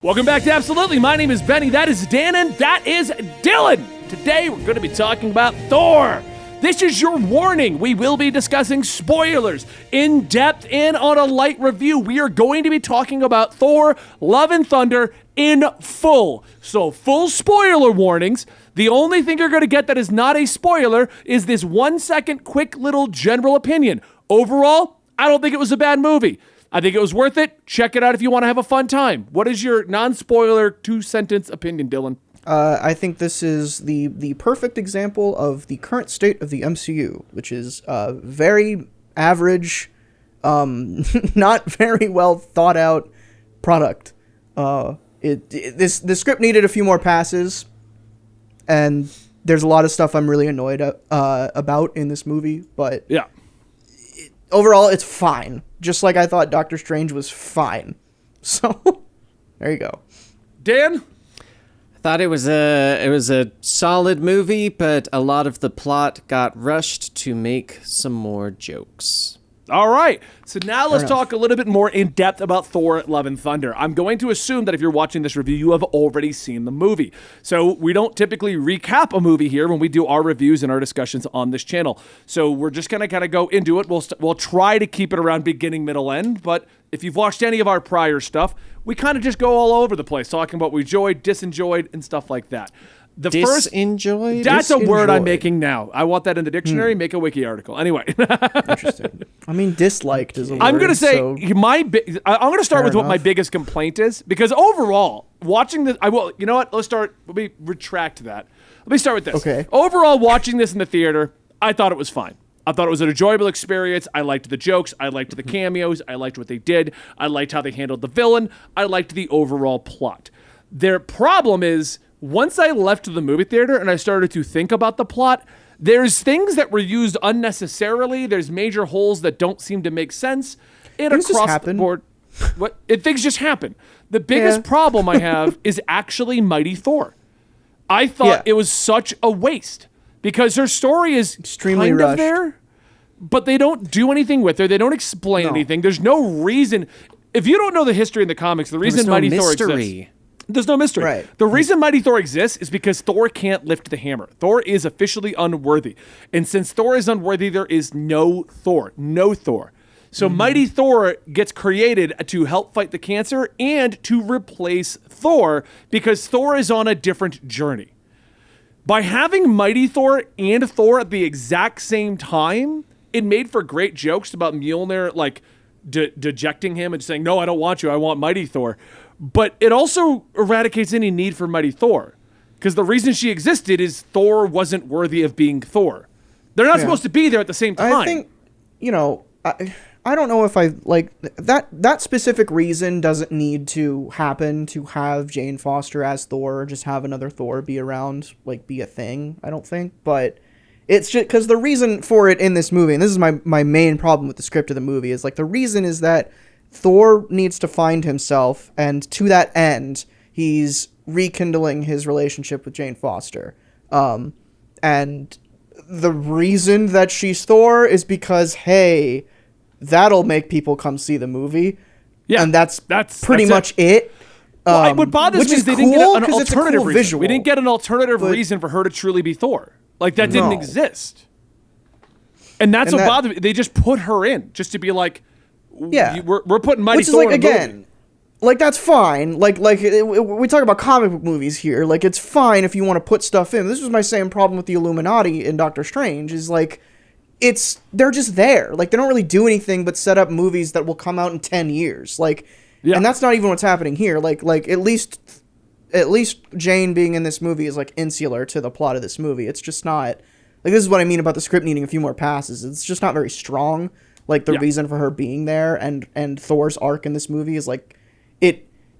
Welcome back to Absolutely. My name is Benny, that is Dan, and that is Dylan. Today we're going to be talking about Thor. This is your warning. We will be discussing spoilers in depth and on a light review. We are going to be talking about Thor, Love and Thunder in full. So full spoiler warnings. The only thing you're going to get that is not a spoiler is this 1 second quick little general opinion. Overall, I don't think it was a bad movie. I think it was worth it. Check it out if you want to have a fun time. What is your non-spoiler 2-sentence opinion, Dylan? I think this is the perfect example of the current state of the MCU, which is very average, not very well thought out product. The script needed a few more passes, and there's a lot of stuff I'm really annoyed about in this movie, but yeah. Overall, it's fine. Just like I thought Doctor Strange was fine. So, there you go. Dan? I thought it was a solid movie, but a lot of the plot got rushed to make some more jokes. All right. So now let's talk a little bit more in depth about Thor, Love and Thunder. I'm going to assume that if you're watching this review, you have already seen the movie. So we don't typically recap a movie here when we do our reviews and our discussions on this channel. So we're just going to kind of go into it. We'll try to keep it around beginning, middle, end. But if you've watched any of our prior stuff, we kind of just go all over the place, talking about what we enjoyed, disenjoyed, and stuff like that. Disenjoyed? That's a word I'm making now. I want that in the dictionary. Make a wiki article. Anyway. Interesting. I mean, disliked is a word. I'm going to say so I'm going to start with what my biggest complaint is, because overall, watching this, you know what? Let me retract that. Let me start with this. Okay. Overall, watching this in the theater, I thought it was fine. I thought it was an enjoyable experience. I liked the jokes. I liked the cameos. I liked what they did. I liked how they handled the villain. I liked the overall plot. Their problem is, once I left the movie theater and I started to think about the plot, there's things that were used unnecessarily. There's major holes that don't seem to make sense. And things across just happen. the board, things just happen. The biggest problem I have is actually Mighty Thor. I thought it was such a waste because her story is extremely kind rushed. of there, but they don't do anything with her. They don't explain anything. There's no reason. If you don't know the history in the comics, the reason Mighty Thor exists. There's no mystery. Right. The reason Mighty Thor exists is because Thor can't lift the hammer. Thor is officially unworthy. And since Thor is unworthy, there is no Thor. No Thor. So Mighty Thor gets created to help fight the cancer and to replace Thor because Thor is on a different journey. By having Mighty Thor and Thor at the exact same time, it made for great jokes about Mjolnir, like, dejecting him and saying, no, I don't want you. I want Mighty Thor. But it also eradicates any need for Mighty Thor. Because the reason she existed is Thor wasn't worthy of being Thor. They're not supposed to be there at the same time. I think, I don't know if I like that specific reason doesn't need to happen to have Jane Foster as Thor or just have another Thor be around, like be a thing, I don't think. But it's just because the reason for it in this movie, and this is my main problem with the script of the movie, is like the reason is that Thor needs to find himself, and to that end, he's rekindling his relationship with Jane Foster. And the reason that she's Thor is because, hey, that'll make people come see the movie. Yeah, and that's pretty much it. Well, what bothers me is they didn't get an alternative reason. Visual. We didn't get an alternative reason for her to truly be Thor. Like, that didn't exist. And that's what bothered me. They just put her in, just to be like, we're putting Mighty Thor in a movie. Like, that's fine. Like we talk about comic book movies here. Like, it's fine if you want to put stuff in. This was my same problem with the Illuminati in Doctor Strange, is like, they're just there. Like, they don't really do anything but set up movies that will come out in 10 years. Like, and that's not even what's happening here. Like at least Jane being in this movie is like insular to the plot of this movie. It's just not, like, this is what I mean about the script needing a few more passes. It's just not very strong. Like, the reason for her being there and Thor's arc in this movie is like,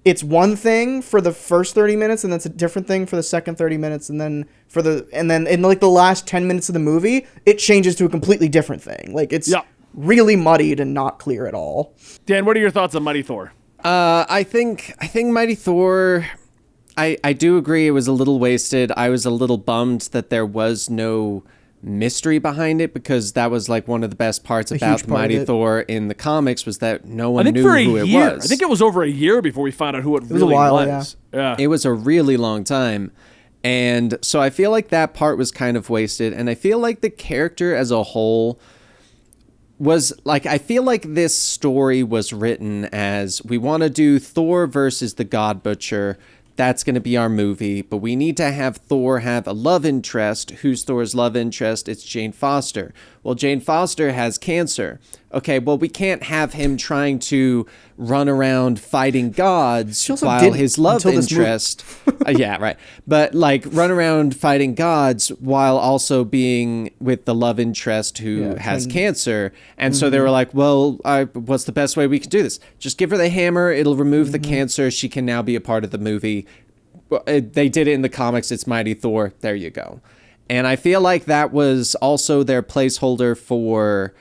it's one thing for the first 30 minutes, and that's a different thing for the second 30 minutes, and then in like the last 10 minutes of the movie, it changes to a completely different thing. Like, it's really muddied and not clear at all. Dan, what are your thoughts on Mighty Thor? I think Mighty Thor, I do agree it was a little wasted. I was a little bummed that there was no mystery behind it, because that was like one of the best parts about huge the part of Mighty it. Thor in the comics, was that no one I think knew for a who it year. was. I think it was over a year before we found out who it was a really while, was. Yeah. It was a really long time. And so I feel like that part was kind of wasted. And I feel like the character as a whole was like, I feel like this story was written as, we want to do Thor versus the God Butcher. That's going to be our movie, but we need to have Thor have a love interest. Who's Thor's love interest? It's Jane Foster. Well, Jane Foster has cancer. Okay, well, we can't have him trying to run around fighting gods also while didn't his love until this movie. interest... yeah, right. But like run around fighting gods while also being with the love interest who has cancer. And so they were like, well, what's the best way we can do this? Just give her the hammer. It'll remove the cancer. She can now be a part of the movie. They did it in the comics. It's Mighty Thor. There you go. And I feel like that was also their placeholder for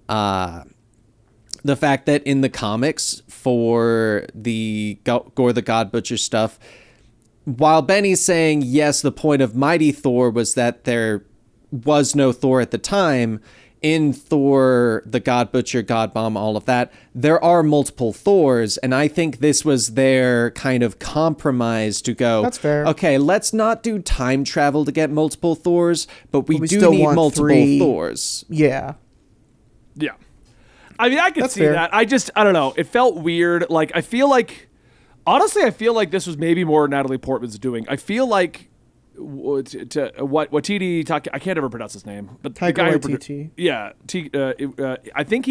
the fact that in the comics for the Gore the God Butcher stuff, while Benny's saying, yes, the point of Mighty Thor was that there was no Thor at the time, in Thor, the God Butcher, God Bomb, all of that, there are multiple Thors, and I think this was their kind of compromise to go, That's fair. okay, let's not do time travel to get multiple Thors, but we do still need want multiple 3. Thors. Yeah. Yeah. I mean, I could That's see fair. that. I don't know. It felt weird. Like, honestly, I feel like this was maybe more Natalie Portman's doing. I feel like what Waititi, I can't ever pronounce his name, but the Taika guy who Waititi. I think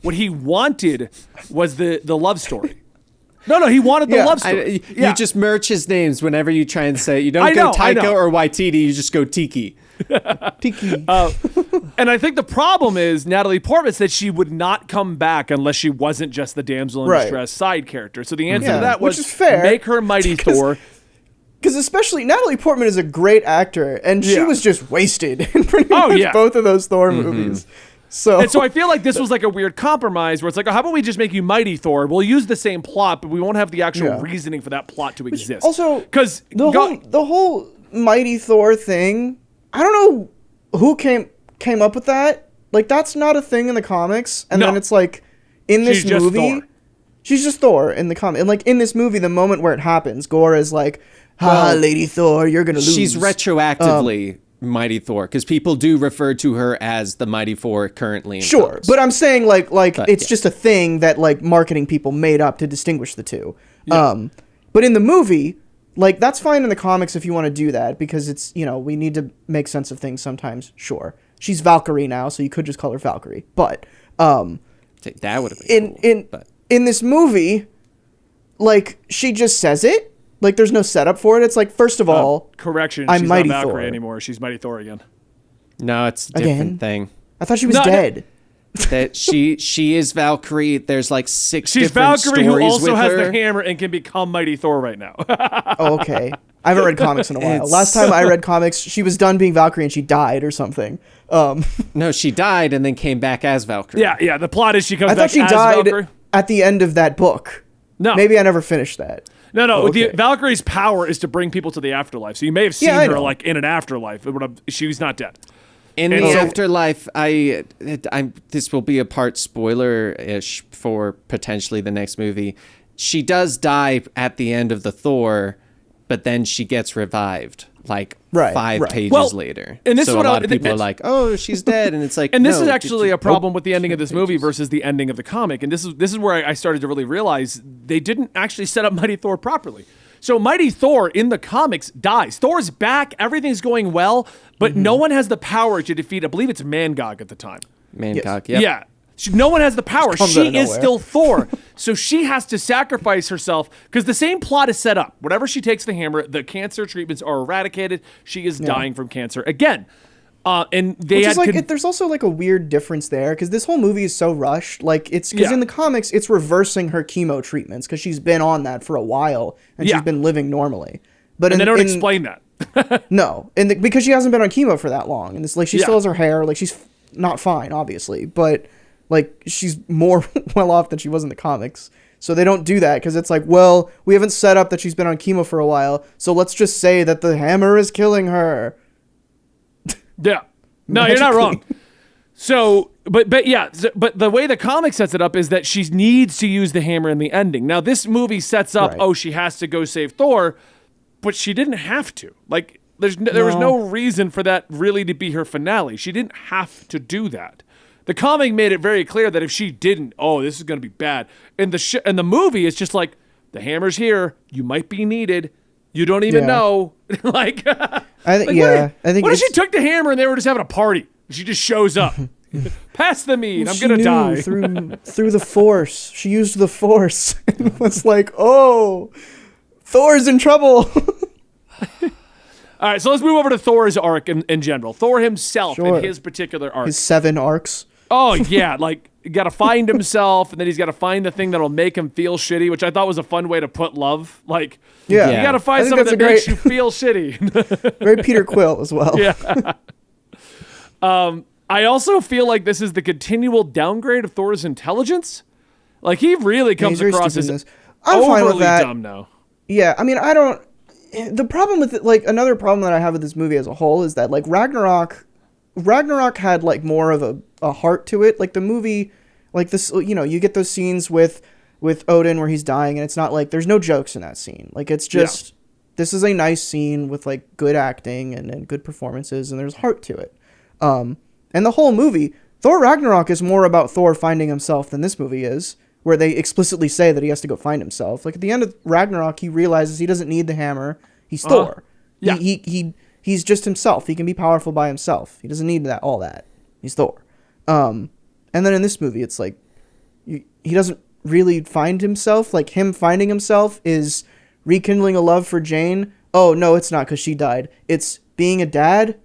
what he wanted was the love story. No, he wanted the love story. You just merge his names whenever you try and say it. You don't go I Taika know. or Waititi, you just go Tiki. Tiki. And I think the problem is Natalie Portman said she would not come back unless she wasn't just the damsel in Right. distress side character. So the answer Yeah, to that was which is fair. make her Mighty Thor. Because especially Natalie Portman is a great actor, and she Yeah. was just wasted in pretty much both of those Thor movies. So, And so I feel like this was like a weird compromise where it's like, oh, how about we just make you Mighty Thor? We'll use the same plot, but we won't have the actual reasoning for that plot to exist. also, because the whole Mighty Thor thing, I don't know who came up with that. Like, that's not a thing in the comics. And No. then it's like, in this She's just movie, Thor. she's just Thor in the comic. And like in this movie, the moment where it happens, Gore is like, "Ha, Lady Thor, you're gonna lose." She's retroactively Mighty Thor, because people do refer to her as the Mighty Thor currently in Sure, comics. but I'm saying like it's yeah. just a thing that like marketing people made up to distinguish the two. But in the movie, like that's fine in the comics if you want to do that, because it's, you know, we need to make sense of things sometimes. Sure, she's Valkyrie now, so you could just call her Valkyrie. But that would have been cool, in this movie, like she just says it. Like there's no setup for it. It's like, first of all, correction, I'm she's Mighty not Valkyrie Thor anymore. She's Mighty Thor again. No, it's a Again? different thing. I thought she was No, dead. That she is Valkyrie. There's like 6 She's different Valkyrie who stories also with has her. the hammer and can become Mighty Thor right now. Oh, okay. I haven't read comics in a while. It's- Last time I read comics, she was done being Valkyrie and she died or something. No, she died and then came back as Valkyrie. yeah. The plot is she comes I back thought she as died Valkyrie. at the end of that book. No. Maybe I never finished that. No. Oh, okay. Valkyrie's power is to bring people to the afterlife. So you may have seen Yeah, I her know. like in an afterlife. She's not dead. In And the so- afterlife, this will be a part spoiler-ish for potentially the next movie. She does die at the end of the Thor, but then she gets revived like Right, 5 right. pages Well, later. and this so is a what lot of people are like, "Oh, she's dead," and it's like, And this no, is actually a problem with the ending of this movie pages. versus the ending of the comic. And this is where I started to really realize they didn't actually set up Mighty Thor properly. So Mighty Thor in the comics dies. Thor's back. Everything's going well, but no one has the power to defeat, I believe it's Mangog at the time. Mangog. Yep. Yeah. No one has the power. comes out She of is nowhere. still Thor. So she has to sacrifice herself because the same plot is set up. Whenever she takes the hammer, the cancer treatments are eradicated. She is dying from cancer again. And they Which had is like, there's also like a weird difference there, because this whole movie is so rushed. Like, it's because in the comics, it's reversing her chemo treatments because she's been on that for a while and Yeah. she's been living normally. But and they don't explain that. No, and because she hasn't been on chemo for that long, and it's like she still has her hair. Like she's not fine, obviously, but like she's more well off than she was in the comics. So they don't do that because it's like, well, we haven't set up that she's been on chemo for a while, so let's just say that the hammer is killing her. Yeah. No, you're not wrong. So, but the way the comic sets it up is that she needs to use the hammer in the ending. Now, this movie sets up, Right. oh, she has to go save Thor, but she didn't have to. Like, there was no reason for that really to be her finale. She didn't have to do that. The comic made it very clear that if she didn't, oh, this is going to be bad. And the movie, it's just like, the hammer's here. You might be needed. You don't even know. Like, I think what if she took the hammer and they were just having a party? She just shows up. Pass the meat. I'm gonna die. through the Force. She used the Force and was like, "Oh, Thor's in trouble." All right, so let's move over to Thor's arc in general. Thor himself and his particular arc. His 7 arcs. Oh yeah, like you got to find himself, and then he's got to find the thing that'll make him feel shitty, which I thought was a fun way to put love. Like, you got to find something that makes you feel shitty. Very Peter Quill as well. Yeah. I also feel like this is the continual downgrade of Thor's intelligence. Like, he really comes across as I'm fine with overly that. dumb now. Yeah, I mean, I don't. The problem with it, like, another problem that I have with this movie as a whole is that, like, Ragnarok had, like, more of a heart to it. Like, the movie, like, this, you know, you get those scenes with Odin where he's dying, and it's not like, there's no jokes in that scene. Like, it's just, this is a nice scene with, like, good acting and good performances, and there's heart to it. And the whole movie, Thor Ragnarok is more about Thor finding himself than this movie is, where they explicitly say that he has to go find himself. Like, at the end of Ragnarok, he realizes he doesn't need the hammer. He's Thor. Yeah. He's just himself. He can be powerful by himself. He doesn't need all that. He's Thor. And then in this movie, it's like, he doesn't really find himself. Like, him finding himself is rekindling a love for Jane. Oh, no, it's not, because she died. It's being a dad.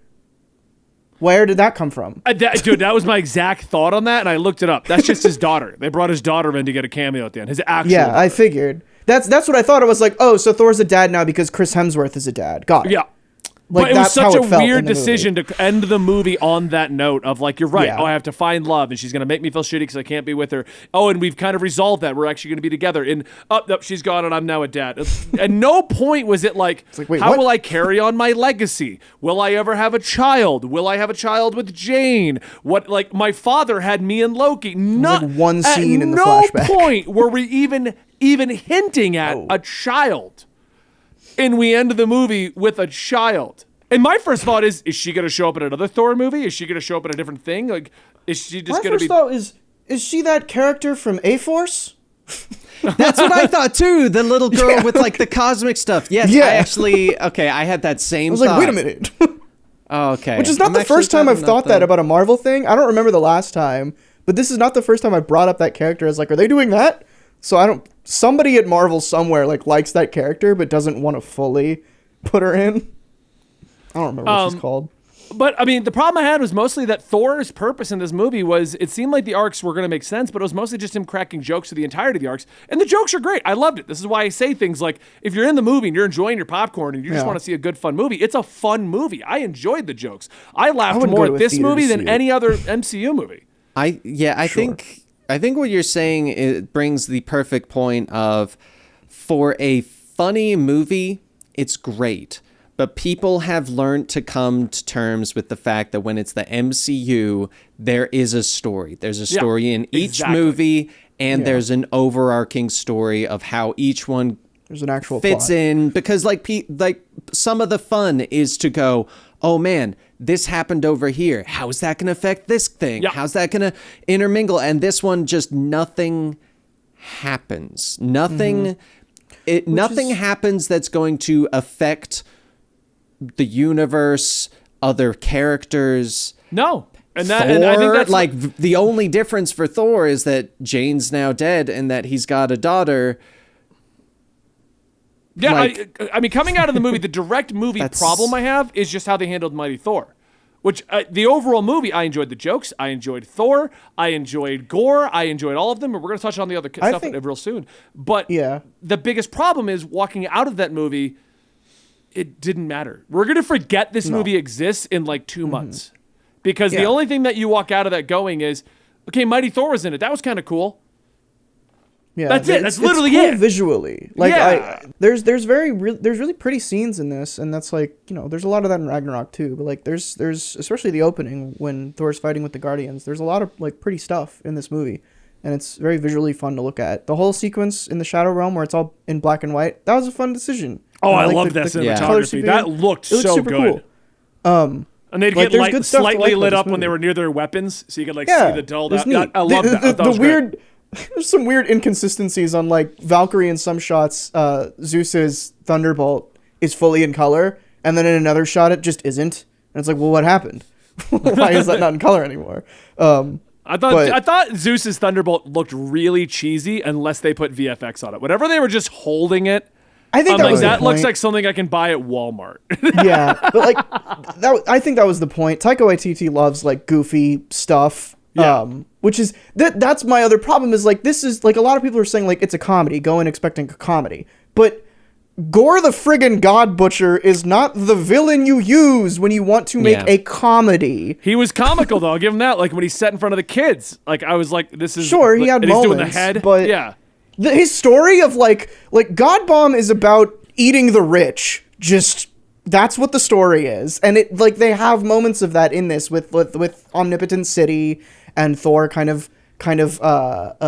Where did that come from? Dude, that was my exact thought on that, and I looked it up. That's just his daughter. They brought his daughter in to get a cameo at the end. His actual daughter. I figured. That's what I thought. I was like, oh, so Thor's a dad now because Chris Hemsworth is a dad. Got it. Yeah. Like, but it was that's such how a it felt weird in the decision movie. to end the movie on that note of, like, you're right. Yeah. Oh, I have to find love, and she's going to make me feel shitty because I can't be with her. Oh, and we've kind of resolved that. We're actually going to be together. And, no, she's gone, and I'm now a dad. At no point was it like, wait, how what? will I carry on my legacy? Will I ever have a child? Will I have a child with Jane? What, like, my father had me and Loki. Not like one scene in the no flashback. point were we even hinting at a child. And we end the movie with a child. And my first thought is she going to show up in another Thor movie? Is she going to show up in a different thing? Like, is she just going to be... My first thought is she that character from A-Force? That's what I thought too. The little girl with like the cosmic stuff. Yes, Yeah. I had that same I was thought. like, wait a minute. Oh, okay. Which is not the first time I've thought that about a Marvel thing. I don't remember the last time, but this is not the first time I brought up that character as like, are they doing that? So somebody at Marvel somewhere like likes that character but doesn't want to fully put her in. I don't remember what she's called. But, I mean, the problem I had was mostly that Thor's purpose in this movie was, it seemed like the arcs were going to make sense, but it was mostly just him cracking jokes to the entirety of the arcs. And the jokes are great. I loved it. This is why I say things like, if you're in the movie and you're enjoying your popcorn and you just want to see a good, fun movie, it's a fun movie. I enjoyed the jokes. I laughed more at this movie than any other MCU movie. I think what you're saying, it brings the perfect point of, for a funny movie, it's great. But people have learned to come to terms with the fact that when it's the MCU, there is a story. There's a story in each movie, and there's an overarching story of how each one There's an actual fits plot. in. Because like some of the fun is to go, oh man, this happened over here. How is that going to affect this thing? Yeah. How's that going to intermingle? And this one, just nothing happens. Nothing happens that's going to affect the universe, other characters. No. And Thor, and I think that's like the only difference for Thor is that Jane's now dead and that he's got a daughter. Yeah, like, I mean, coming out of the movie, the direct movie problem I have is just how they handled Mighty Thor. Which, the overall movie, I enjoyed the jokes, I enjoyed Thor, I enjoyed Gore, I enjoyed all of them, and we're going to touch on the other stuff real soon. But the biggest problem is walking out of that movie, it didn't matter. We're going to forget this movie exists in like 2 months. Because the only thing that you walk out of that going is, okay, Mighty Thor was in it. That was kind of cool. Yeah, That's it. That's literally it's cool it. Visually, like Yeah. there's really pretty scenes in this, and that's like, there's a lot of that in Ragnarok too. But like there's especially the opening when Thor's fighting with the Guardians. There's a lot of like pretty stuff in this movie, and it's very visually fun to look at. The whole sequence in the Shadow Realm where it's all in black and white, that was a fun decision. Oh, I like love that color cinematography. scheme. That looked It so super good. Cool. And they'd Like, get there's good stuff to slightly like about lit this up when they movie. were near their weapons, so you could like Yeah, see the dulled it was out. neat. I love that. I thought it The was great. weird. There's some weird inconsistencies on like Valkyrie in some shots. Zeus's thunderbolt is fully in color, and then in another shot it just isn't. And it's like, well, what happened? Why is that not in color anymore? I thought Zeus's thunderbolt looked really cheesy unless they put VFX on it. Whenever they were just holding it, I think I'm that like, was the that looks point. like something I can buy at Walmart. Yeah, but like I think that was the point. Taika Waititi loves like goofy stuff. Yeah. Which is that's my other problem is like this is like a lot of people are saying like it's a comedy, go in expecting a comedy. But Gore the friggin' God Butcher is not the villain you use when you want to make Yeah. a comedy. He was comical though. I'll give him that. Like when he sat in front of the kids, like I was like, this is Sure, he had and he's doing the moments, head, but yeah. His story of like God Bomb is about eating the rich. Just that's what the story is, and it like they have moments of that in this with Omnipotent City and Thor kind of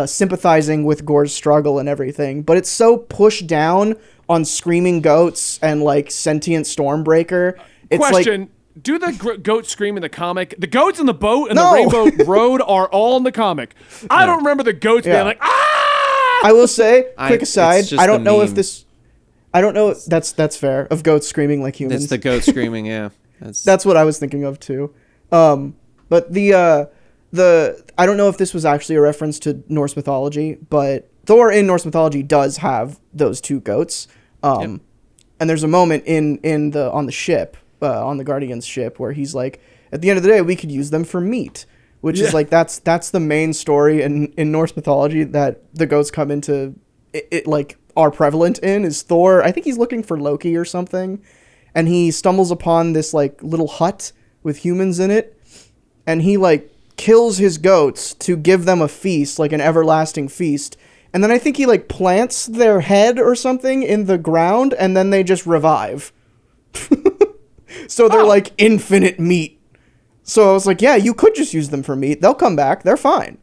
sympathizing with Gore's struggle and everything. But it's so pushed down on screaming goats and like sentient Stormbreaker. It's Question. like. Do the goats scream in the comic? The goats in the boat and No. the Rainbow Road are all in the comic. I don't remember the goats being Yeah. like, ah! I will say, quick it's aside, just I don't the know if meme. this. I don't know. That's fair. Of goats screaming like humans. It's the goat screaming. Yeah, That's what I was thinking of too. But the I don't know if this was actually a reference to Norse mythology, but Thor in Norse mythology does have those two goats. And there's a moment on the ship, on the Guardian's ship, where he's like, at the end of the day, we could use them for meat, which is like that's the main story in Norse mythology that the goats come into it like are prevalent in is Thor. I think he's looking for Loki or something, and he stumbles upon this like little hut with humans in it, and he like kills his goats to give them a feast, like an everlasting feast. And then I think he like plants their head or something in the ground, and then they just revive. So they're like infinite meat. So I was like, yeah, you could just use them for meat. They'll come back. They're fine.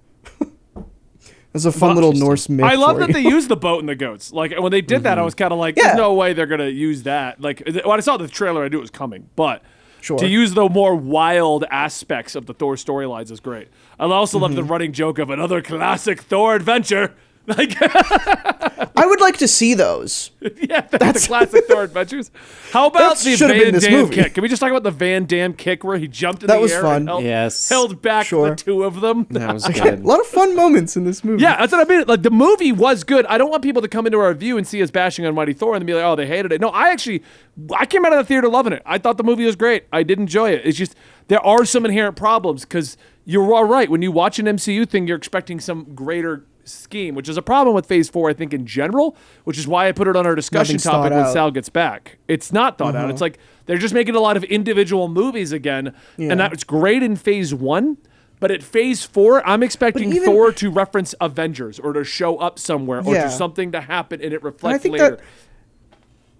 It's a fun little Norse myth. I love for that you. they used the boat and the goats. Like when they did that, I was kind of like, Yeah. "There's no way they're gonna use that." Like when I saw the trailer, I knew it was coming. But Sure. to use the more wild aspects of the Thor storylines is great. I also love the running joke of another classic Thor adventure. Like, I would like to see those. yeah, the classic Thor adventures. How about That the should have been Van this Damme movie. kick? Can we just talk about the Van Damme kick where he jumped in That the was air fun. and held, Yes. held back Sure. the two of them? That was A good. lot of fun moments in this movie. Yeah, that's what I mean. Like the movie was good. I don't want people to come into our review and see us bashing on Mighty Thor and be like, "Oh, they hated it." No, I came out of the theater loving it. I thought the movie was great. I did enjoy it. It's just there are some inherent problems because you're all right. When you watch an MCU thing, you're expecting some greater scheme, which is a problem with Phase 4, I think, in general, which is why I put it on our discussion Nothing's topic thought when out. Sal gets back. It's not thought out. It's like they're just making a lot of individual movies again, and that's great in Phase 1. But at Phase 4, I'm expecting even- Thor to reference Avengers or to show up somewhere or Yeah. to something to happen and it And I reflects think later.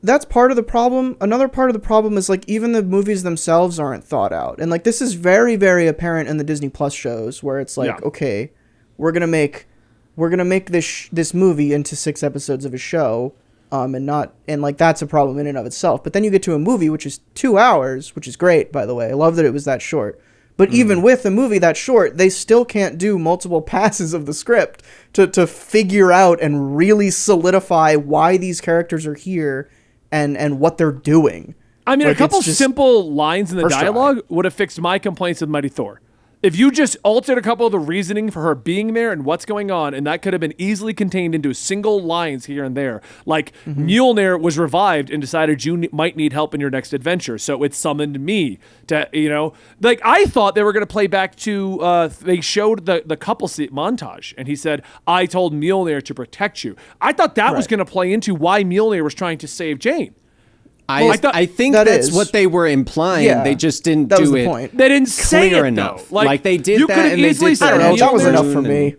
that's part of the problem. Another part of the problem is like even the movies themselves aren't thought out. And like this is very, very apparent in the Disney Plus shows where it's like, Yeah. okay, we're gonna make this movie into 6 episodes of a show, and like that's a problem in and of itself. But then you get to a movie which is 2 hours, which is great, by the way. I love that it was that short. But even with a movie that short, they still can't do multiple passes of the script to figure out and really solidify why these characters are here and what they're doing. I mean, Like, a couple it's just simple lines in the first try. dialogue would have fixed my complaints with Mighty Thor. If you just altered a couple of the reasoning for her being there and what's going on, and that could have been easily contained into single lines here and there. Like, Mjolnir was revived and decided you might need help in your next adventure, so it summoned me to, Like, I thought they were going to play back to, they showed the couple montage, and he said, I told Mjolnir to protect you. I thought that was Right. going to play into why Mjolnir was trying to save Jane. I think that's what they were implying. Yeah, they just didn't that was do the it point. They didn't say clear it enough. though. Like they did you that, could've and they easily did said I don't know. That was Mjolnir. enough for me.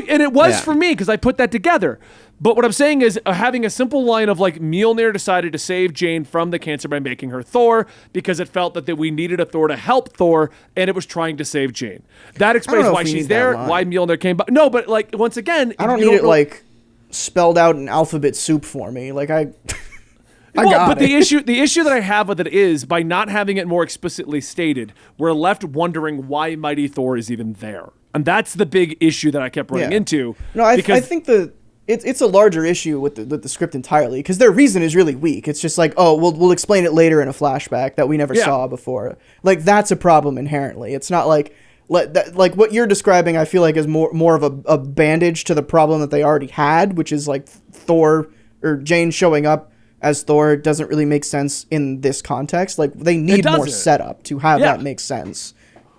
And it was Yeah. for me because I put that together. But what I'm saying is having a simple line of like Mjolnir decided to save Jane from the cancer by making her Thor because it felt that we needed a Thor to help Thor, and it was trying to save Jane. That explains know why if we she's need that there, line. why Mjolnir came by. No, but like once again, I don't you need it know- like spelled out in alphabet soup for me. Like I Well, got but it. the issue that I have with it is by not having it more explicitly stated, we're left wondering why Mighty Thor is even there, and that's the big issue that I kept running Yeah. into. No, I because think it's a larger issue with the script entirely because their reason is really weak. It's just like, oh, we'll explain it later in a flashback that we never Yeah. saw before. Like that's a problem inherently. It's not like like what you're describing. I feel like is more of a bandage to the problem that they already had, which is like Thor or Jane showing up as Thor doesn't really make sense in this context. Like they need more doesn't. setup to have Yeah. that make sense,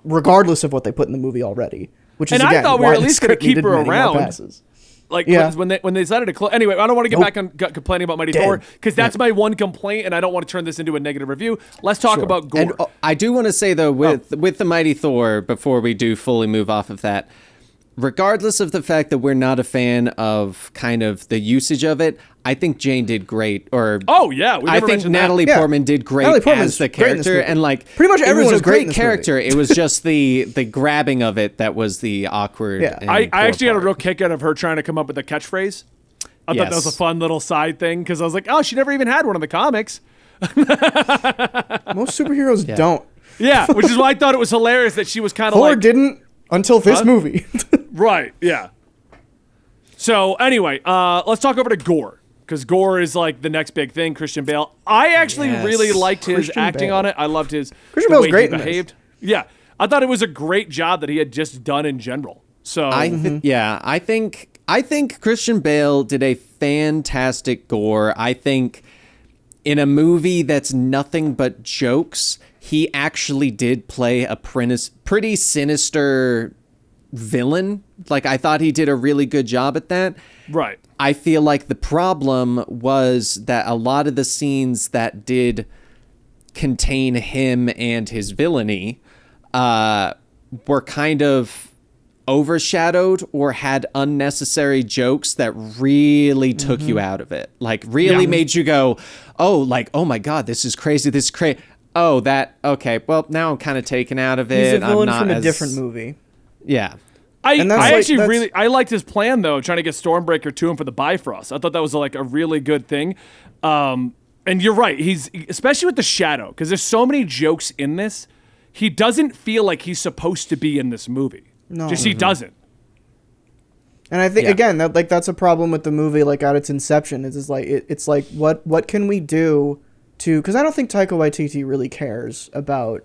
regardless of what they put in the movie already. Which is And I again, thought we why were at the least gonna script keep needed her many more around. passes. Like Yeah. when they decided to close. Anyway, I don't want to get back on complaining about Mighty Dead. Thor because that's my one complaint, and I don't want to turn this into a negative review. Let's talk about gore. And I do want to say though, with the Mighty Thor, before we do fully move off of that, regardless of the fact that we're not a fan of kind of the usage of it, I think Jane did great. Or Oh, yeah, we I never think mentioned that. Natalie Yeah. Portman did great Natalie Portman's as the great in this character, movie. and like Pretty much everyone it was is a great in great this character. It was just the grabbing of it that was the awkward. Yeah. and I poor actually had a part. real kick out of her trying to come up with a catchphrase. I thought that was a Yes. fun little side thing because I was like, oh, she never even had one in the comics. Most superheroes don't. Yeah, which is why I thought it was hilarious that she was kind of Thor like, didn't until this Huh? movie. right, yeah. So anyway, let's talk over to Gore because Gore is like the next big thing. Christian Bale. I actually Yes. really liked his Christian acting Bale. on it. I loved his Christian the Bale's way great he in this. behaved. Yeah, I thought it was a great job that he had just done in general. So I think Christian Bale did a fantastic Gore. I think in a movie that's nothing but jokes, he actually did play a pretty sinister villain. Like I thought he did a really good job at that. right. I feel like the problem was that a lot of the scenes that did contain him and his villainy were kind of overshadowed or had unnecessary jokes that really took you out of it. Like really Yeah. made you go, oh, like, oh my God, this is crazy. This is crazy. Oh, that, okay. Well, now I'm kind of taken out of it. He's a villain I'm not from a as- different movie. Yeah. And that's I like- actually that's- really I liked his plan though, trying to get Stormbreaker to him for the Bifrost. I thought that was like a really good thing. And you're right, he's especially with the Shadow because there's so many jokes in this. He doesn't feel like he's supposed to be in this movie. No. Just he doesn't. And I think Yeah. again that's a problem with the movie. Like at its inception, it's just like it's like what can we do to? Because I don't think Taika Waititi really cares about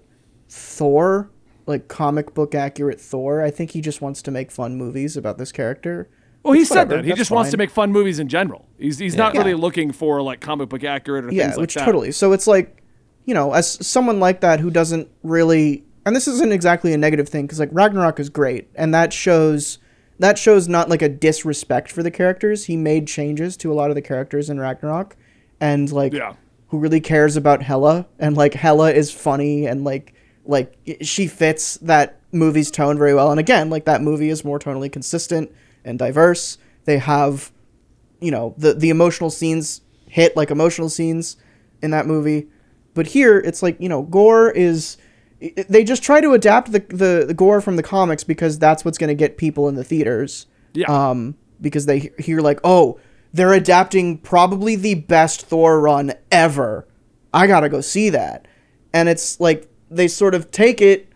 Thor, like comic book accurate Thor. I think he just wants to make fun movies about this character. Well, he Which, said whatever, that. He that's just wants to fine. make fun movies in general. He's not Yeah. really looking for like comic book accurate or Yeah, things like which that. totally. So it's like, you know, as someone like that who doesn't really, and this isn't exactly a negative thing because like Ragnarok is great, and that shows not like a disrespect for the characters. He made changes to a lot of the characters in Ragnarok, and like Yeah. who really cares about Hela, and like Hela is funny, and like she fits that movie's tone very well. And again, like that movie is more tonally consistent and diverse. They have, you know, the emotional scenes hit like emotional scenes in that movie. But here, it's like, you know, gore is... They just try to adapt the gore from the comics because that's what's going to get people in the theaters. Yeah. Because they hear like, oh, they're adapting probably the best Thor run ever. I got to go see that. And it's like, they sort of take it,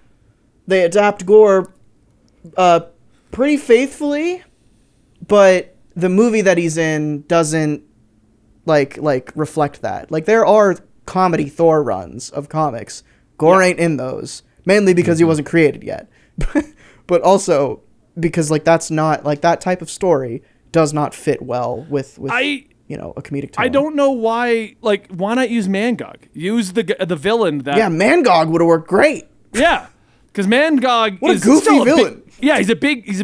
they adapt gore pretty faithfully, but the movie that he's in doesn't like reflect that. Like there are comedy Thor runs of comics. Gore ain't in those, mainly because he wasn't created yet, but also because like that's not like that type of story does not fit well with you know, a comedic tone. I don't know why. Like, why not use Mangog? Use the villain that. Yeah, Mangog would have worked great. Yeah, because Mangog What a is goofy still villain. he's a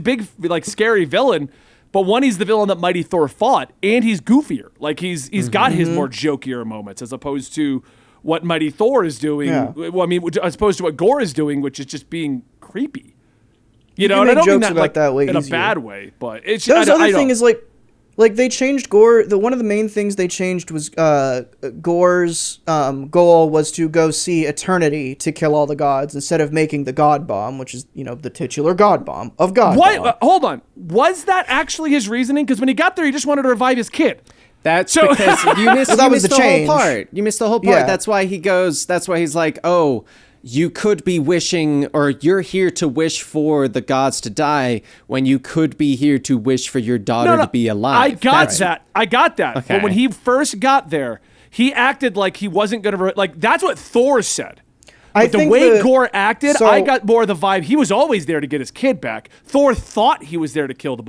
big like scary villain. But one, he's the villain that Mighty Thor fought, and he's goofier. Like he's got his more jokier moments as opposed to what Mighty Thor is doing. Yeah. Well, I mean, as opposed to what Gore is doing, which is just being creepy. You know, can and I make don't mean jokes that about like that way in a easier. bad way, but it's The other I thing don't- is like they changed Gore. One of the main things they changed was Gore's goal was to go see Eternity to kill all the gods instead of making the God Bomb, which is the titular God Bomb of God. What? Bomb. Hold on. Was that actually his reasoning? Because when he got there, he just wanted to revive his kid. That's So- because you missed, that you was missed the the whole change. part. You missed the whole part. Yeah. That's why he's like, oh, you could be wishing, or you're here to wish for the gods to die when you could be here to wish for your daughter to be alive. I got that. Okay. But when he first got there, he acted like he wasn't going to... Like, that's what Thor said. I But the think way Gore acted, so- I got more of the vibe. He was always there to get his kid back. Thor thought he was there to kill the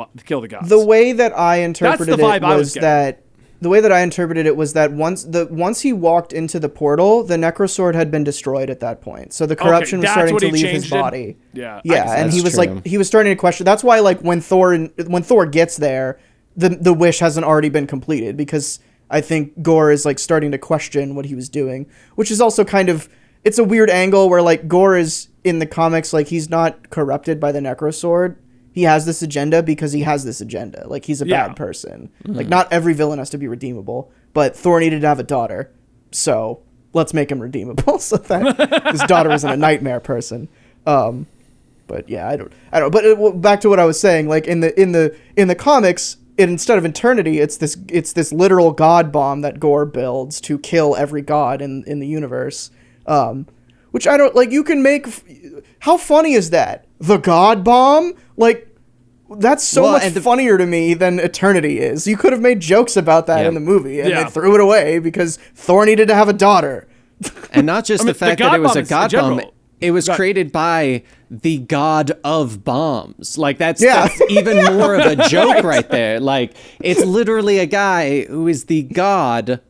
gods. The way that I interpreted vibe it I was was getting. that the way that I interpreted it was that once he walked into the portal, the Necrosword had been destroyed at that point. So the corruption was that's starting what to he leave his changed it? body. Yeah, I Yeah, guess and that's he was true. like he was starting to question. That's why like when Thor gets there, the wish hasn't already been completed because I think Gore is like starting to question what he was doing, which is also kind of it's a weird angle where like Gore is in the comics like he's not corrupted by the Necrosword. He has this agenda because he has this agenda. Like he's a bad person. Like not every villain has to be redeemable, but Thor needed to have a daughter, so let's make him redeemable so that his daughter isn't a nightmare person. But yeah, I don't. But back to what I was saying. Like in the comics, instead of eternity, it's this literal god bomb that Gore builds to kill every god in the universe. Which I don't like. You can make. How funny is that? The god bomb, like. That's so Well, much and funnier to me than Eternity is. You could have made jokes about that Yeah. in the movie, and Yeah. they threw it away because Thor needed to have a daughter. And not just I mean, the fact the that it God was bomb a is god general. bomb. It was Right. created by the god of bombs. Like that's Yeah. even more of a joke right there. Like it's literally a guy who is the god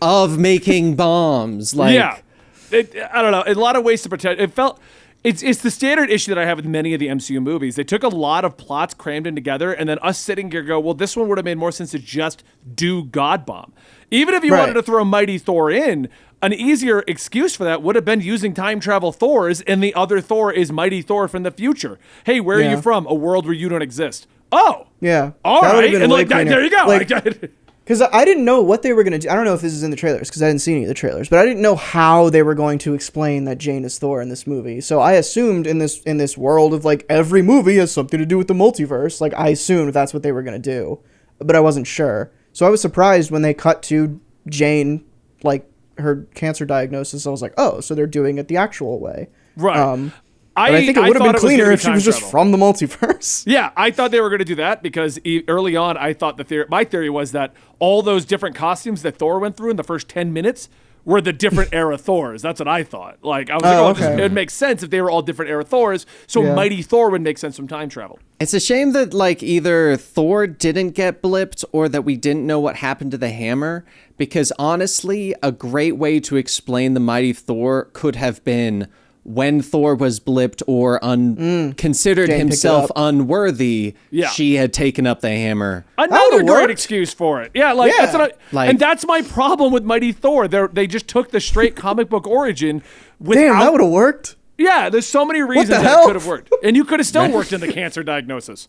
of making bombs. Like yeah. I don't know. A lot of ways to protect. It felt... It's the standard issue that I have with many of the MCU movies. They took a lot of plots crammed in together, and then us sitting here go, well, this one would have made more sense to just do God Bomb. Even if you Right. wanted to throw Mighty Thor in, an easier excuse for that would have been using time travel Thors, and the other Thor is Mighty Thor from the future. Hey, where are Yeah. you from? A world where you don't exist. Oh, Yeah. all That would've right. been And way like that, cleaner. there you go. Like, because I didn't know what they were going to do. I don't know if this is in the trailers because I didn't see any of the trailers, but I didn't know how they were going to explain that Jane is Thor in this movie. So I assumed in this world of like every movie has something to do with the multiverse. Like I assumed that's what they were going to do, but I wasn't sure. So I was surprised when they cut to Jane, like her cancer diagnosis. I was like, oh, so they're doing it the actual way. Right. But I think it would have thought been was gonna cleaner be if she time was just travel. from the multiverse. Yeah, I thought they were going to do that because early on, I thought my theory was that all those different costumes that Thor went through in the first 10 minutes were the different era Thors. That's what I thought. Like I was okay. it would make sense if they were all different era Thors. So Yeah. Mighty Thor would make sense from time travel. It's a shame that like either Thor didn't get blipped or that we didn't know what happened to the hammer, because honestly, a great way to explain the mighty Thor could have been when Thor was blipped or considered Jane picked it himself up. unworthy, Yeah. she had taken up the hammer. Another would've great worked. excuse for it. Yeah, like Yeah. that's what Like- and that's my problem with Mighty Thor. They just took the straight comic book origin without. Damn, that would have worked. Yeah, there's so many reasons the that hell? it could have worked, and you could have still worked in the cancer diagnosis.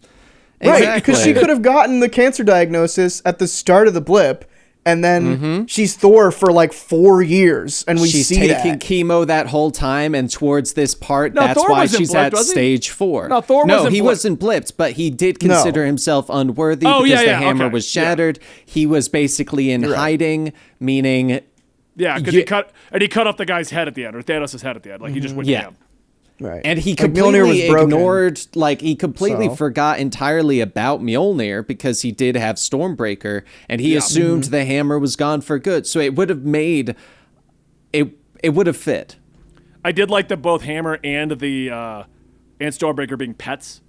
Right, because she Exactly. could have gotten the cancer diagnosis at the start of the blip, and then she's Thor for like 4 years, and we She's see taking that. chemo that whole time, and towards this part, No, that's Thor why wasn't she's blipped, at was he? stage 4. No, Thor wasn't he blipped. wasn't blipped, but he did consider himself unworthy Oh, because yeah, the yeah, hammer okay. was shattered. He was basically in hiding, meaning Yeah, because he cut off the guy's head at the end, or Thanos' head at the end. Like he just went Yeah. down. Right, and he Like, Mjolnir was completely broken. ignored, like he completely So- forgot entirely about Mjolnir because he did have Stormbreaker, and he assumed the hammer was gone for good. So it would have made it. It would have fit. I did like that both Hammer and the and Stormbreaker being pets.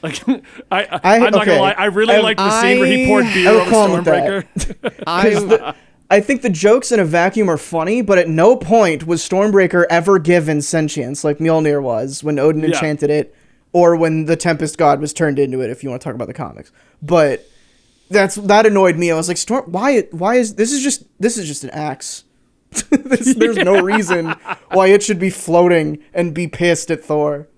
Like I'm not gonna lie, I really liked the scene where he poured beer I have a on problem with Stormbreaker. I think the jokes in a vacuum are funny, but at no point was Stormbreaker ever given sentience like Mjolnir was when Odin Yeah. enchanted it or when the Tempest God was turned into it, if you want to talk about the comics. But that annoyed me. I was like, Storm, why is this is just an axe. There's no reason why it should be floating and be pissed at Thor.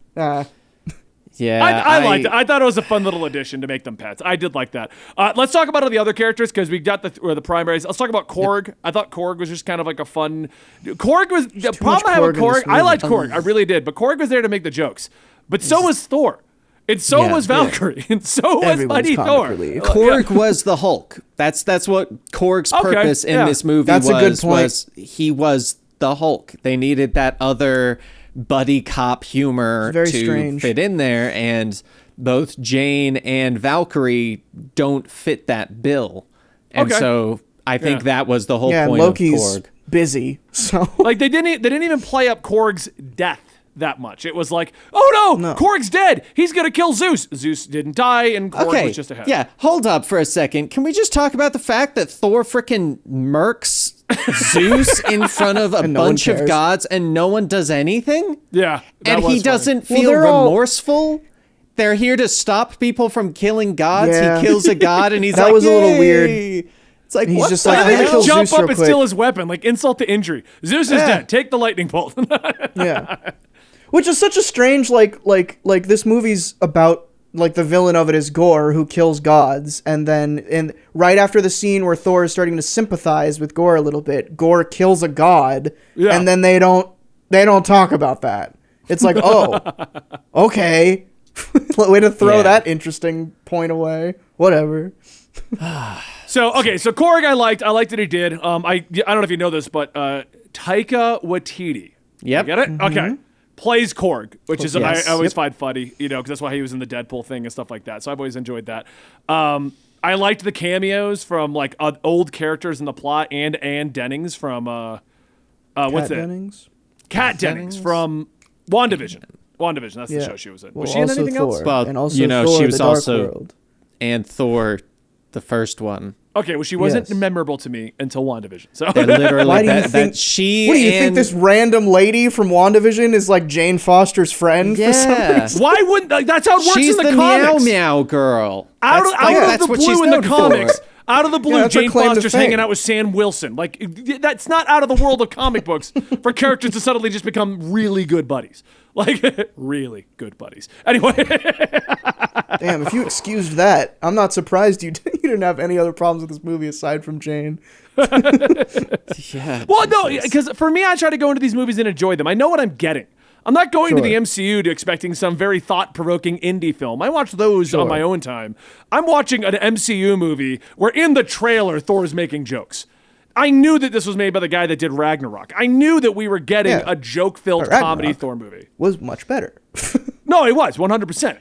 Yeah, I liked it. I thought it was a fun little addition to make them pets. I did like that. Let's talk about all the other characters because we got the primaries. Let's talk about Korg. Yep. I thought Korg was just kind of like a fun. Korg was the problem I have with Korg. I liked Korg, I really did, but Korg was there to make the jokes. But so was Thor. And so was Valkyrie, and so was Mighty Thor. Korg was the Hulk. That's what Korg's purpose in this movie was. A good point. Was he was the Hulk. They needed that other buddy cop humor to fit in there, and both Jane and Valkyrie don't fit that bill. And so I think that was the whole point Loki's of Korg. Busy, so like they didn't even play up Korg's death that much. It was like, oh no, Korg's dead. He's gonna kill Zeus. Zeus didn't die, and Korg was just ahead. Yeah, hold up for a second. Can we just talk about the fact that Thor frickin' murks Zeus in front of a bunch of gods, and no one does anything? Yeah, and he doesn't feel remorseful. They're here to stop people from killing gods. Yeah. He kills a god, and he's that like, was a little Yay! weird. It's like, he's what just the like, hell? I'm gonna kill jump Zeus up real and quick. steal his weapon, like insult to injury. Zeus is dead. Take the lightning bolt. Yeah. Which is such a strange, like this movie's about, like, the villain of it is Gore, who kills gods, and then right after the scene where Thor is starting to sympathize with Gore a little bit, Gore kills a god, and then they don't talk about that. It's like, oh, okay. Way to throw that interesting point away. Whatever. So Korg I liked that he did. I don't know if you know this, but Taika Waititi. Yep. You get it? Mm-hmm. Okay. Plays Korg, which is yes. I always find funny, because that's why he was in the Deadpool thing and stuff like that. So I've always enjoyed that. I liked the cameos from like old characters in the plot, and Anne Dennings from what's that? Dennings? Kat Dennings from WandaVision. WandaVision, that's the show she was in. Was she in anything else? Well, and also Thor, she was the Dark also World. and Thor, the first one. Okay, well, she wasn't memorable to me until WandaVision. So They're literally Why do you that think? she. What do you think? This random lady from WandaVision is like Jane Foster's friend? For some reason? why wouldn't that's how it works She's in the meow comics? meow girl. Out of the blue in the comics. For. Out of the blue, that's her Jane claim to Foster's fame. hanging out with Sam Wilson. Like, that's not out of the world of comic books for characters to suddenly just become really good buddies. Like, really good buddies. Anyway. Damn, if you excused that, I'm not surprised you didn't have any other problems with this movie aside from Jane. Yeah. Well, no, because for me, I try to go into these movies and enjoy them. I know what I'm getting. I'm not going to the MCU to expecting some very thought-provoking indie film. I watch those on my own time. I'm watching an MCU movie where in the trailer, Thor's making jokes. I knew that this was made by the guy that did Ragnarok. I knew that we were getting a joke-filled comedy Thor movie. Was much better. No, it was 100%.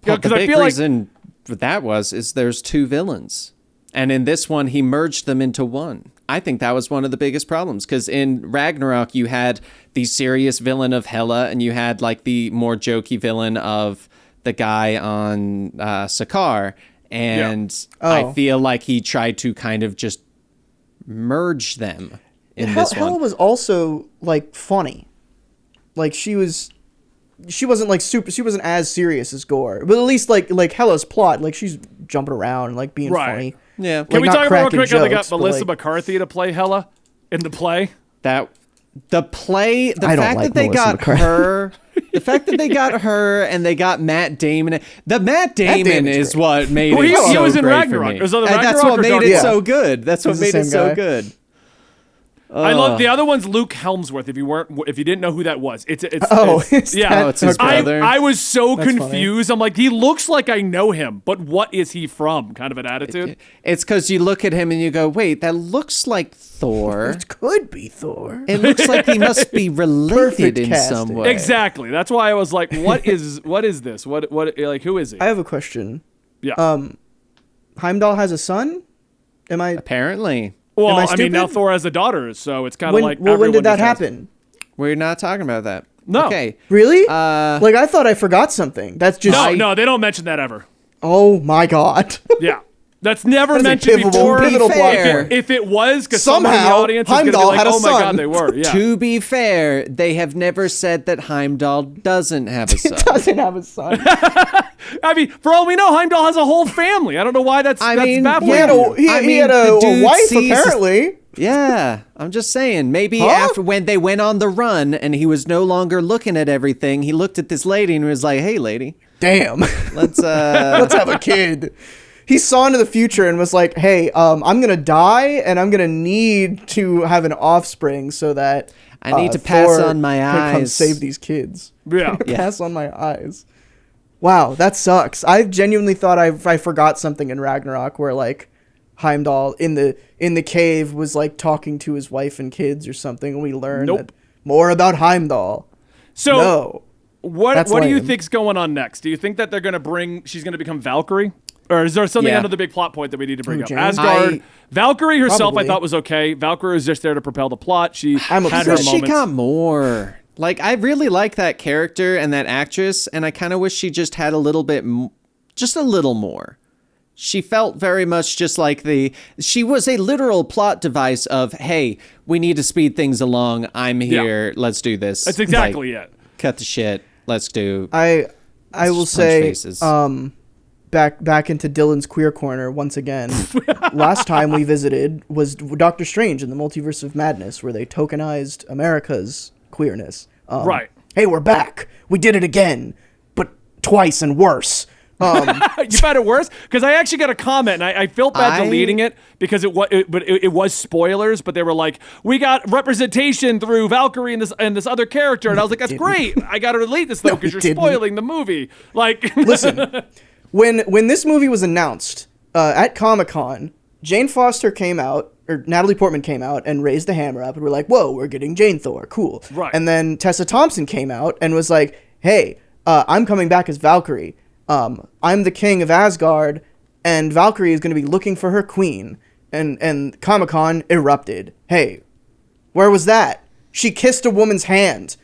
The big reason that is there's two villains. And in this one, he merged them into one. I think that was one of the biggest problems, because in Ragnarok, you had the serious villain of Hela, and you had like the more jokey villain of the guy on Sakaar. And I feel like he tried to kind of just merge them in this one. Hela was also like funny. Like she wasn't like she wasn't as serious as Gore, but at least like Hela's plot, like she's jumping around and like being funny. Yeah. Can we talk about real quick how they got jokes, Melissa McCarthy to play Hela in the play? The fact like that they Melissa got McCarthy. her, the fact that they got her and they got Matt Damon. The Matt Damon Damon's is great. what made Well, it so he was in great Ragnarok. for me. Was it the And that's Ragnarok what or made Dark it World? so good. That's what He's the made it same so guy. good. I love the other one's Luke Helmsworth. If you didn't know who that was, it's it's his brother. I was so That's confused. I'm like, he looks like I know him, but what is he from? Kind of an attitude. It's because you look at him and you go, wait, that looks like Thor. It could be Thor. It looks like he must be related Perfect in casting. some way. Exactly. That's why I was like, what is this? What like who is he? I have a question. Yeah. Heimdall has a son? Am I Apparently. Well, I I mean, now stupid? Thor has a daughter, so it's kind of like. when did that just has- happen? We're not talking about that. No. Okay. Really? Like I thought I forgot something. That's just No, they don't mention that ever. Oh my god. Yeah. That's never That is a mentioned before. pivotal plot fair. point. If it was, because someone in the Somehow, audience is going to be Heimdall like, had a oh my son. God, they were. Yeah. To be fair, they have never said that Heimdall doesn't have a son. Doesn't have a son. I mean, for all we know, Heimdall has a whole family. I don't know why that's mean, baffling. He had to you. he had a the dude wife, sees- apparently. Yeah, I'm just saying. Maybe Huh? after when they went on the run and he was no longer looking at everything, he looked at this lady and was like, "Hey, lady, Damn. let's Let's have a kid. He saw into the future and was like, hey, I'm going to die and I'm going to need to have an offspring so that I need to pass Thor on my can come eyes." save these kids. Yeah. Pass on my eyes. Wow, that sucks. I genuinely thought I forgot something in Ragnarok where like Heimdall in the cave was like talking to his wife and kids or something, and we learned Nope. that more about Heimdall. So No. what That's do you lame. think's going on next? Do you think that they're going to she's going to become Valkyrie? Or is there something Yeah. under the big plot point that we need to bring Who, up? Jane? Asgard. Valkyrie herself, Probably. I thought was okay. Valkyrie was just there to propel the plot. She I'm had obsessed. her But she moments. got more. Like, I really like that character and that actress, and I kind of wish she just had a little bit, just a little more. She felt very much just like she was a literal plot device of, hey, we need to speed things along. I'm here. Let's do this. That's exactly it. Cut the shit. Let's do. I will just punch say, faces. back into Dylan's queer corner once again. Last time we visited was Doctor Strange in the Multiverse of Madness, where they tokenized America's queerness. Right. Hey, we're back. We did it again, but twice and worse. You found it worse? Because I actually got a comment, and I felt bad deleting it because it was spoilers, but they were like, we got representation through Valkyrie and this other character, and I was like, that's great. I got to delete this though because you're didn't. spoiling the movie. Like, Listen, when this movie was announced at Comic-Con, Jane Foster came out, or Natalie Portman came out and raised the hammer up, and we're like, whoa, we're getting Jane Thor, cool. Right. And then Tessa Thompson came out and was like, hey, I'm coming back as Valkyrie. I'm the king of Asgard, and Valkyrie is going to be looking for her queen. And Comic-Con erupted. Hey, where was that? She kissed a woman's hand.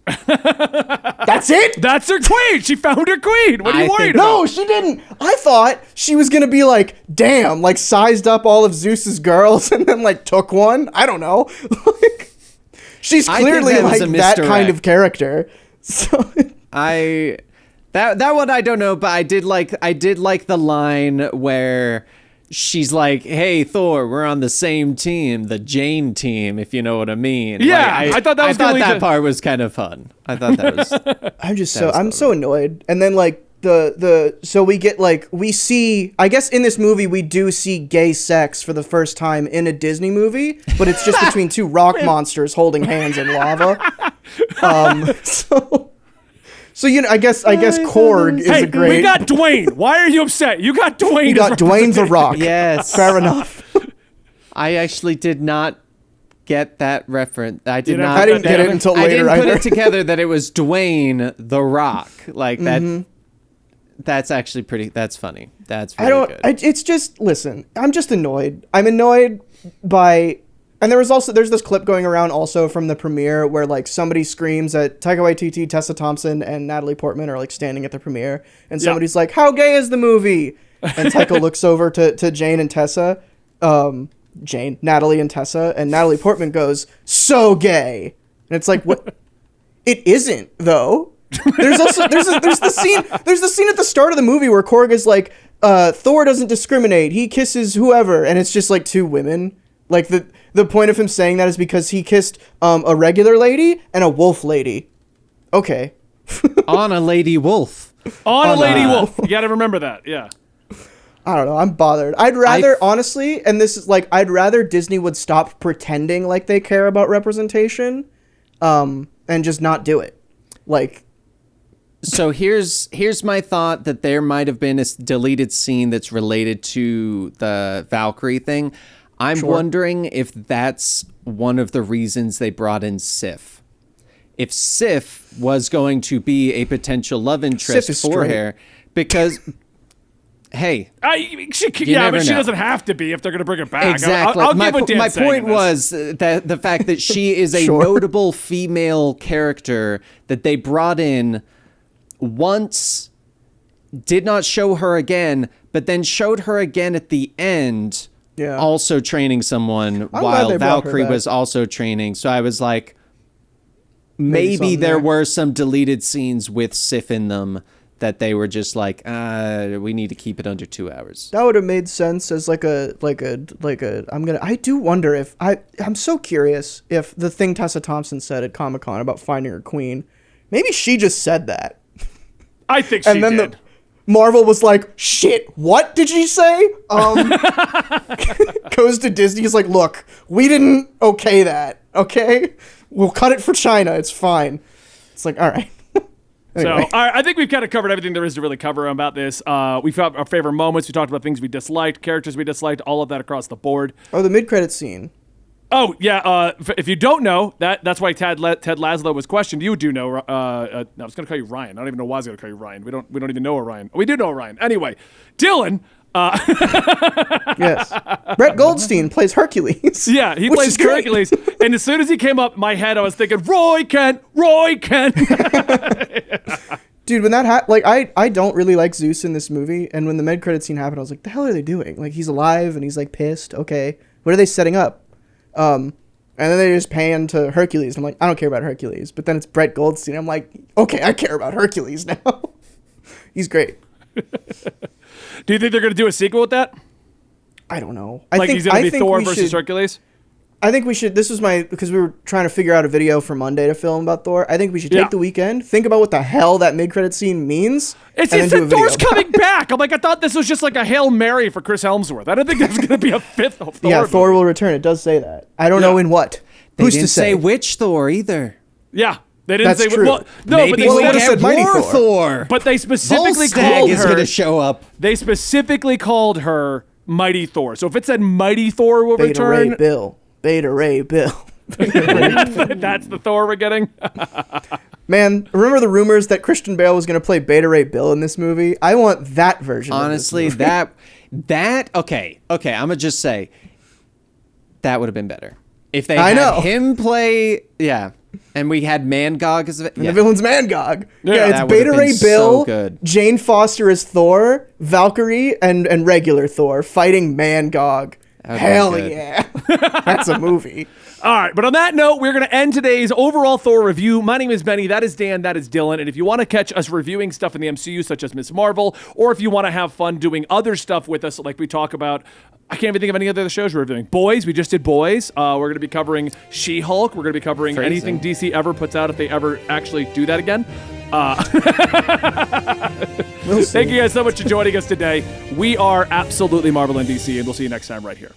That's it? that's her queen. She found her queen. What are you I worried think- about? No, she didn't. I thought she was going to be like, damn, like sized up all of Zeus's girls and then like took one. I don't know. Like, she's I think clearly that was like a that kind misdirect. of character. So That one I don't know, but I did like the line where she's like, "Hey Thor, we're on the same team, the Jane team, if you know what I mean." Yeah, Like, I thought that was gonna lead that to- part was kind of fun. I thought that was I'm so annoyed. And then like so we see, I guess in this movie we do see gay sex for the first time in a Disney movie, but it's just between two rock monsters holding hands in lava. So you know, I guess Korg is Hey, a great. we got Dwayne. Why are you upset? You got Dwayne. You got as Dwayne the representation. Rock. Yes. Fair enough. I actually did not get that reference. I did You know, not. I didn't get it until I later didn't put either. it together that it was Dwayne the Rock. Like that. That's actually pretty. That's funny. That's really good. It's just, listen, I'm just annoyed. I'm annoyed by, and there's this clip going around also from the premiere where like somebody screams at Taika Waititi, Tessa Thompson, and Natalie Portman are like standing at the premiere, and somebody's like, "How gay is the movie?" And Taika looks over to Jane and Tessa, Natalie and Tessa, and Natalie Portman goes, "So gay," and it's like, what? It isn't though. There's the scene at the start of the movie where Korg is like, Thor doesn't discriminate. He kisses whoever, and it's just like two women. Like the point of him saying that is because he kissed a regular lady and a wolf lady. Okay. On a lady wolf. On a lady wolf. You got to remember that. Yeah. I don't know. I'm bothered. I'd rather, honestly, and this is like, I'd rather Disney would stop pretending like they care about representation, and just not do it. Like, So here's my thought that there might have been a deleted scene that's related to the Valkyrie thing. I'm wondering if that's one of the reasons they brought in Sif. If Sif was going to be a potential love interest is for straight. her, because hey, She never know. doesn't have to be if they're going to bring her back. exactly. I'll my give a Dan my saying point this. was that the fact that she is a Sure. notable female character that they brought in once, did not show her again, but then showed her again at the end, Yeah. also training someone glad while they brought her Valkyrie back. was also training. So I was like, maybe something there there. were some deleted scenes with Sif in them that they were just like, we need to keep it under 2 hours. That would have made sense as I do wonder if I'm so curious if the thing Tessa Thompson said at Comic-Con about finding her queen, maybe she just said that. I think she And then did. Marvel was like, shit, what did she say? Goes to Disney, he's like, look, we didn't okay that, okay? We'll cut it for China, it's fine. It's like, all right. Anyway. So I think we've kind of covered everything there is to really cover about this. We've got our favorite moments. We talked about things we disliked, characters we disliked, all of that across the board. Oh, the mid-credit scene. Oh, yeah. If you don't know, that's why Ted Laszlo was questioned. You do know. No, I was going to call you Ryan. I don't even know why I was going to call you Ryan. We don't even know Orion. We do know Orion. Anyway, Dylan. Yes. Brett Goldstein plays Hercules. Yeah, he which plays is great. Hercules. And as soon as he came up my head, I was thinking, Roy Kent. Dude, when that happened, like, I don't really like Zeus in this movie, and when the mid-credit scene happened, I was like, the hell are they doing? Like, he's alive, and he's, like, pissed. Okay. What are they setting up? And then they just pan to Hercules. I'm like, I don't care about Hercules. But then it's Brett Goldstein. I'm like, okay, I care about Hercules now. He's great. Do you think they're going to do a sequel with that? I don't know. Like he's going to be Thor versus Hercules? I think we should, because we were trying to figure out a video for Monday to film about Thor. I think we should take the weekend, think about what the hell that mid-credit scene means. It and then said do a video Thor's about coming it. back. I'm like, I thought this was just like a Hail Mary for Chris Helmsworth. I don't think there's going to be a fifth of Thor. Yeah, Thor will return. It does say that. I don't know in what. They Who's didn't to say? which Thor either. Yeah. They didn't That's say true. well, no, Maybe but they we'll would've get said Mighty War Thor. Thor. But they specifically Volstagg called is her. going to show up. They specifically called her Mighty Thor. So if it said Mighty Thor will Beta Ray return, Bill. Beta Ray Bill. that's the Thor we're getting. Man, remember the rumors that Christian Bale was going to play Beta Ray Bill in this movie? I want that version Honestly, of this movie. okay, I'm going to just say that would have been better. If they I had know. him play, and we had Mangog as The villain's Mangog. Yeah, it's that would've Beta been Ray so Bill, good. Jane Foster as Thor, Valkyrie, and regular Thor fighting Mangog. That'd be Hell good. yeah. That's a movie. All right, but on that note, we're going to end today's overall Thor review. My name is Benny, that is Dan, that is Dylan, and if you want to catch us reviewing stuff in the MCU, such as Ms. Marvel, or if you want to have fun doing other stuff with us, like we talk about, I can't even think of any other shows we're reviewing. Boys, we just did Boys. We're going to be covering She-Hulk. We're going to be covering anything DC ever puts out if they ever actually do that again. We'll see. Thank you guys so much for joining us today. We are absolutely Marvel and DC, and we'll see you next time right here.